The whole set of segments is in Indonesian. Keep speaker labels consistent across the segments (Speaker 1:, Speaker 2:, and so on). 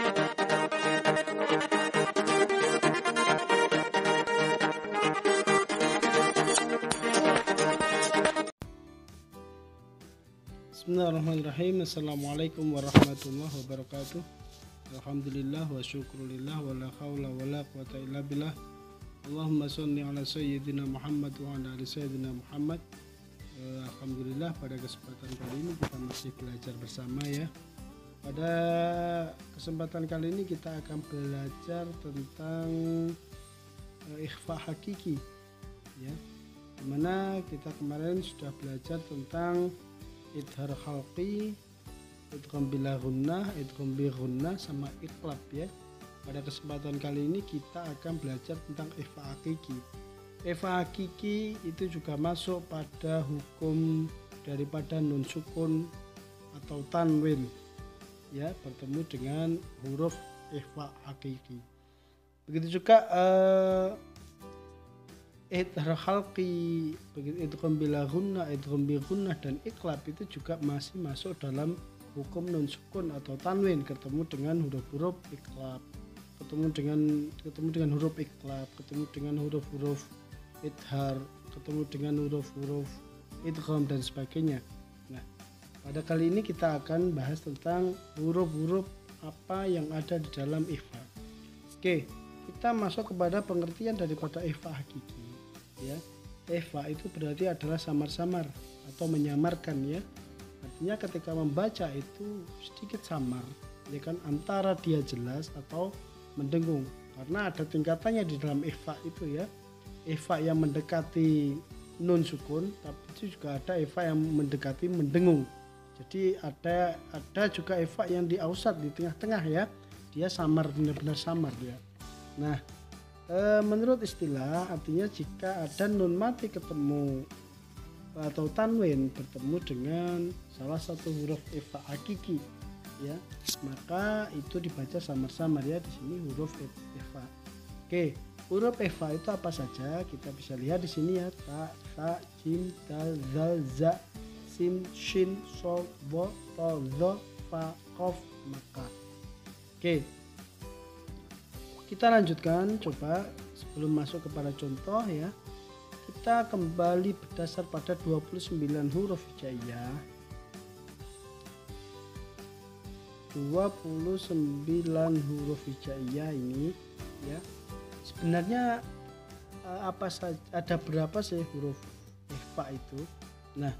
Speaker 1: Bismillahirrahmanirrahim. Assalamualaikum warahmatullahi wabarakatuh. Alhamdulillah wa syukurillah wa la hawla wa la quwata illa billah. Allahumma sholli ala sayyidina Muhammad wa ala ali sayyidina Muhammad. Alhamdulillah, pada kesempatan kali ini kita masih belajar bersama ya. Pada kesempatan kali ini kita akan belajar tentang ikhfa hakiki ya. Dimana kita kemarin sudah belajar tentang idhar khalqi, idgham bila gunnah, idgham bi gunnah, sama iqlab ya. Pada kesempatan kali ini kita akan belajar tentang ikhfa hakiki. Ikhfa hakiki itu juga masuk pada hukum daripada nun sukun atau tanwin ya, bertemu dengan huruf ikhfa hakiki. Begitu juga idhar khalqi, begitu idgham bila gunnah, idgham bi gunnah dan iqlab itu juga masih masuk dalam hukum nun sukun atau tanwin, ketemu dengan huruf-huruf iqlab, ketemu dengan huruf iqlab, ketemu dengan huruf-huruf idhar, ketemu dengan huruf-huruf idgham dan sebagainya. Nah, pada kali ini kita akan bahas tentang huruf-huruf apa yang ada di dalam ikhfa. Oke, kita masuk kepada pengertian daripada ikhfa hakiki. Ya, ikhfa itu berarti adalah samar-samar atau menyamarkan ya. Artinya ketika membaca itu sedikit samar, ya kan, antara dia jelas atau mendengung. Karena ada tingkatannya di dalam ikhfa itu ya. Ikhfa yang mendekati nun sukun, tapi itu juga ada ikhfa yang mendekati mendengung. Jadi ada juga ikhfa yang di ausat, di tengah-tengah ya. Dia samar, benar-benar samar ya. Nah, menurut istilah artinya jika ada nun mati ketemu atau tanwin bertemu dengan salah satu huruf ikhfa hakiki ya, maka itu dibaca samar-samar ya. Di sini huruf ikhfa. Oke, huruf ikhfa itu apa saja? Kita bisa lihat di sini ya, ta, jim, dal, zal, za, sin, shin, sol, bo, to, zo, fa, kof, maka. Oke, kita lanjutkan, coba sebelum masuk kepada contoh ya, kita kembali berdasar pada 29 huruf hijaiyah. 29 huruf hijaiyah ini ya. Sebenarnya apa saja, ada berapa sih huruf ikhfa itu? Nah,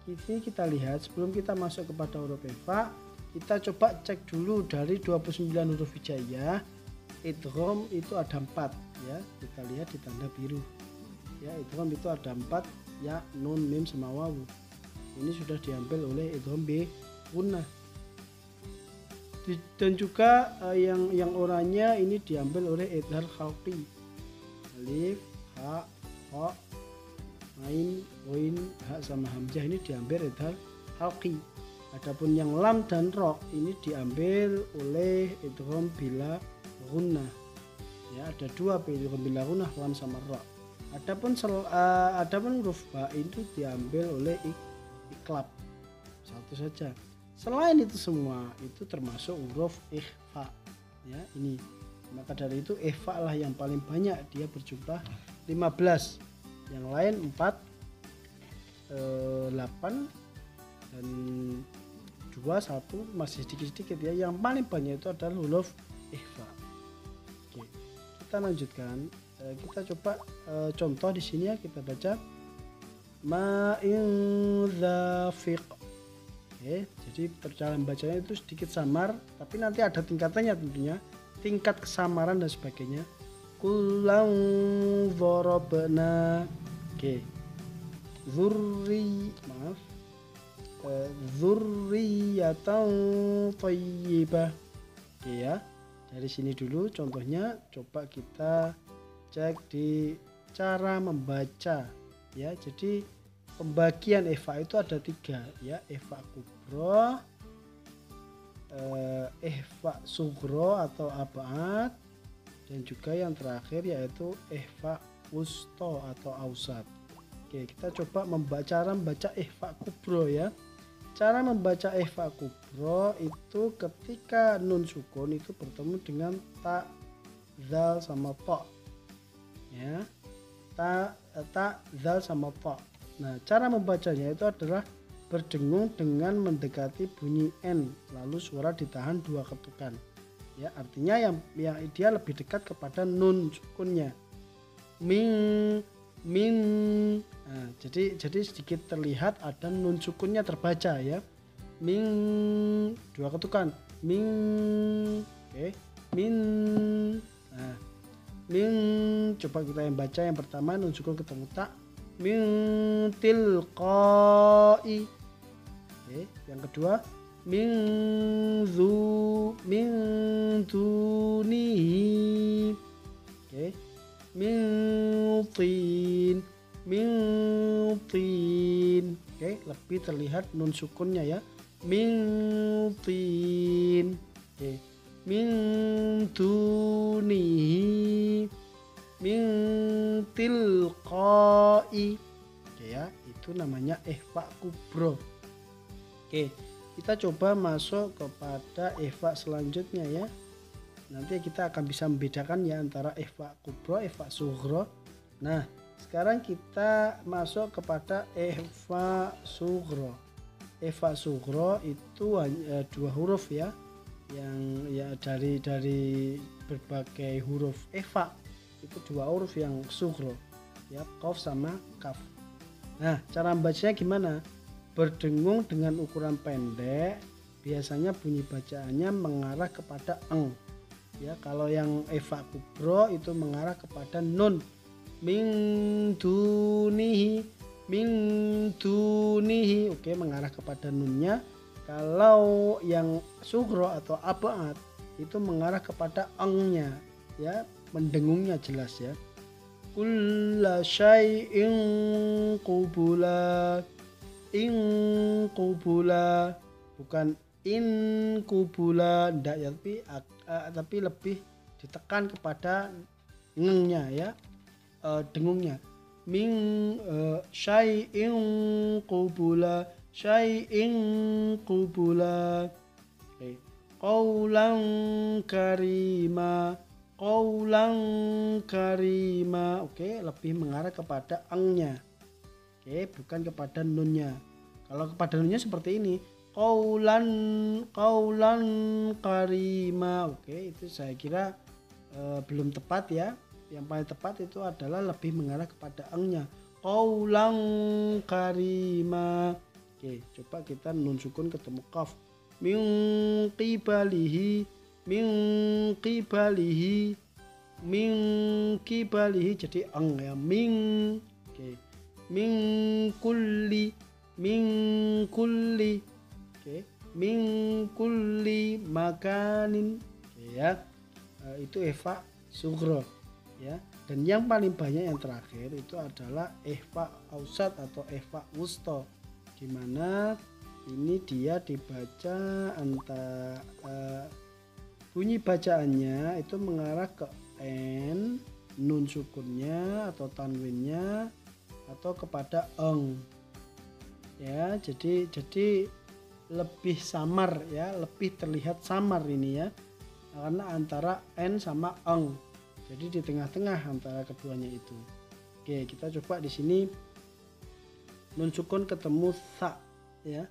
Speaker 1: ini kita lihat sebelum kita masuk kepada huruf ikhfa, kita coba cek dulu dari 29 huruf hijaiyah. Idgham itu ada 4 ya, kita lihat di tanda biru ya. Idgham itu ada 4 ya, nun, mim sama wawu. Ini sudah diambil oleh idgham bi gunnah. Dan juga yang oranye ini diambil oleh idhar khalqi, alif, ha, kha, ain, ghain, ha sama hamzah ini diambil idhar khalqi. Adapun yang lam dan ro ini diambil oleh idgham bila gunnah ya, ada 2 idgham bila gunnah, lam sama ra. Adapun huruf ba itu diambil oleh iqlab, satu saja. Selain itu semua itu termasuk huruf ikhfa ya ini. Maka dari itu ikhfa lah yang paling banyak, dia berjumlah 15. Yang lain 4, 8 dan 2, 1 masih sedikit-sedikit ya. Yang paling banyak itu adalah huruf ikhfa. Oke, kita lanjutkan. Kita coba contoh di sini ya, kita baca ma'in zafiq. Oke, jadi dalam bacanya itu sedikit samar, tapi nanti ada tingkatannya tentunya, tingkat kesamaran dan sebagainya. Kullan dharabna. Oke, dzurriyatan thayyibah. Oke ya. Dari sini dulu contohnya, coba kita cek di cara membaca ya. Jadi pembagian ikhfa itu ada 3 ya, ikhfa kubro, ikhfa sugro atau abad, dan juga yang terakhir yaitu ikhfa wusto atau ausat. Oke, kita coba cara membaca ikhfa kubro ya. cara membaca ikhfa kubro itu ketika nun sukun itu bertemu dengan ta, zal sama ta. Ya. Ta, zal sama ta. Nah, cara membacanya itu adalah berdengung dengan mendekati bunyi n, lalu suara ditahan 2 ketukan. Ya, artinya yang dia lebih dekat kepada nun sukunnya. Min. Nah, jadi sedikit terlihat ada nun sukunnya terbaca ya. Min 2 ketukan. Min. Oke. Min. Nah, min, coba kita yang baca yang pertama nun sukun ketemu ta. Min tilqai. Oke, yang kedua min dunihi. Oke. Min tin. Oke, lebih terlihat nun sukunnya ya. Min tin. Oke. Min dunihi. Min tilqai. Oke ya, itu namanya ikhfa kubro. Oke, kita coba masuk kepada ikhfa selanjutnya ya. Nanti kita akan bisa membedakan ya antara ikhfa kubro, ikhfa sughro. Nah, sekarang kita masuk kepada ikhfa sughro. Ikhfa sughro itu hanya 2 huruf ya, yang ya dari berbagai huruf ikhfa itu 2 huruf yang sughro ya, qaf sama kaf. Nah, cara membacanya gimana? Berdengung dengan ukuran pendek, biasanya bunyi bacaannya mengarah kepada eng ya. Kalau yang ikhfa kubro itu mengarah kepada nun. Min dunihi. Oke, mengarah kepada nunnya. Kalau yang sughro atau abad itu mengarah kepada engnya ya, mendengungnya jelas ya. Kulla syai'in qubula. In qubula, bukan in kubula, enggak ya, tapi lebih ditekan kepada ngengnya ya, dengungnya. Min syai'in qubula. Syai'in qubula. Okay. Qaulan karima. Oke, lebih mengarah kepada engnya. Oke, bukan kepada nunnya. Kalau kepada nunnya seperti ini, qaulan karima. Oke, itu saya kira belum tepat ya. Yang paling tepat itu adalah lebih mengarah kepada engnya. Qaulan karima. Oke, coba kita nun sukun ketemu qaf. Min qibalihi. Jadi eng ya. Min. Oke. Min kulli. Oke. Min kulli makanin. Oke ya. Itu ikhfa sughro ya. Dan yang paling banyak yang terakhir itu adalah ikhfa ausat atau ikhfa wusta, di mana ini dia dibaca antara bunyi bacaannya itu mengarah ke n, nun sukunnya atau tanwinnya, atau kepada eng ya. Jadi lebih samar ya, lebih terlihat samar ini ya, karena antara n sama eng. Jadi di tengah-tengah antara keduanya itu. Oke, kita coba di sini nun sukun ketemu sa ya.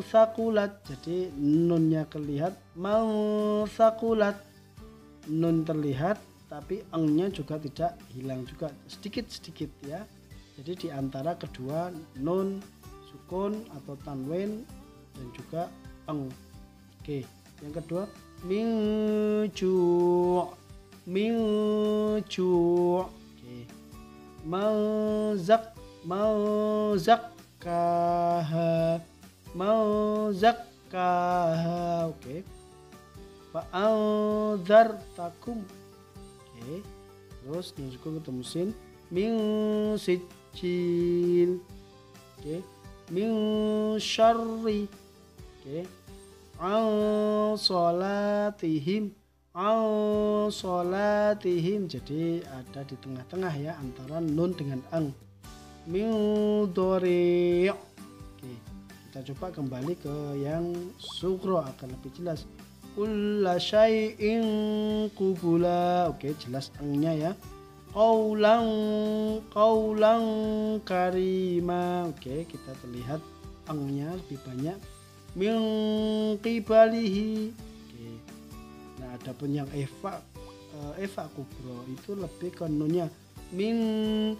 Speaker 1: Sakulat. Jadi nunnya terlihat, sakulat. Nun terlihat tapi engnya juga tidak hilang juga, sedikit ya. Jadi di antara kedua nun sukun atau tanwin dan juga eng. Oke, yang kedua minju. Oke. Mauzakkaha. Oke. Fa'anzartakum. Oke. Terus nun sukun ketemu sin. Min sijil. Oke. Min syarri. Oke. An solatihim. Jadi ada di tengah-tengah ya antara nun dengan ang. mudhari'. Oke, kita coba kembali ke yang sugro akan lebih jelas. Kulla syai'in qubula. Oke, jelas engnya ya. Qaulan karima. Oke, kita terlihat engnya lebih banyak. Min qibalihi. Oke. Nah, adapun yang eva kubro itu lebih ke nunnya min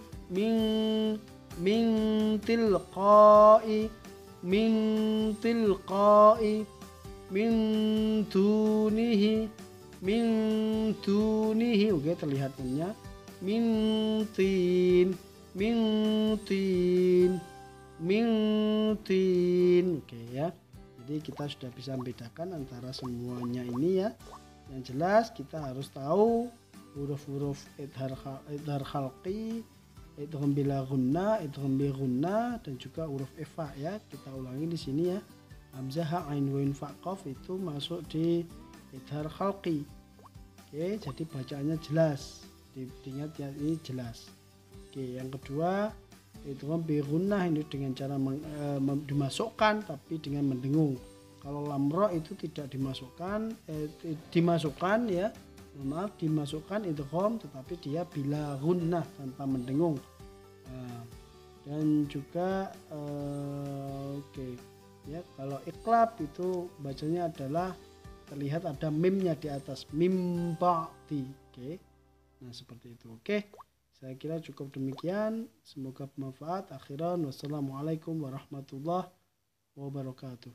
Speaker 1: tilqai min dunihi. Oke, terlihat nunnya min tin. Oke ya, jadi kita sudah bisa membedakan antara semuanya ini ya. Yang jelas kita harus tahu huruf-huruf idhar khalqi, idgham bila gunna, idgham bi gunna, dan juga huruf ifa ya. Kita ulangi di sini ya. Hamzah, ha, ain, wain, fa, qaf itu masuk di idhar khalqi. Oke, jadi bacaannya jelas. Diingat ya, ini jelas. Oke, yang kedua idgham bi gunnah, ini dengan cara dimasukkan tapi dengan mendengung. Kalau lamro itu tidak dimasukkan ya, maaf, dimasukkan idgham tetapi dia bila gunnah tanpa mendengung. Dan juga oke ya, kalau iqlab itu bacanya adalah terlihat ada mimnya di atas, mim ba'di. Oke. Nah, seperti itu. Oke. Saya kira cukup demikian. Semoga bermanfaat. Akhiran, wassalamualaikum warahmatullahi wabarakatuh.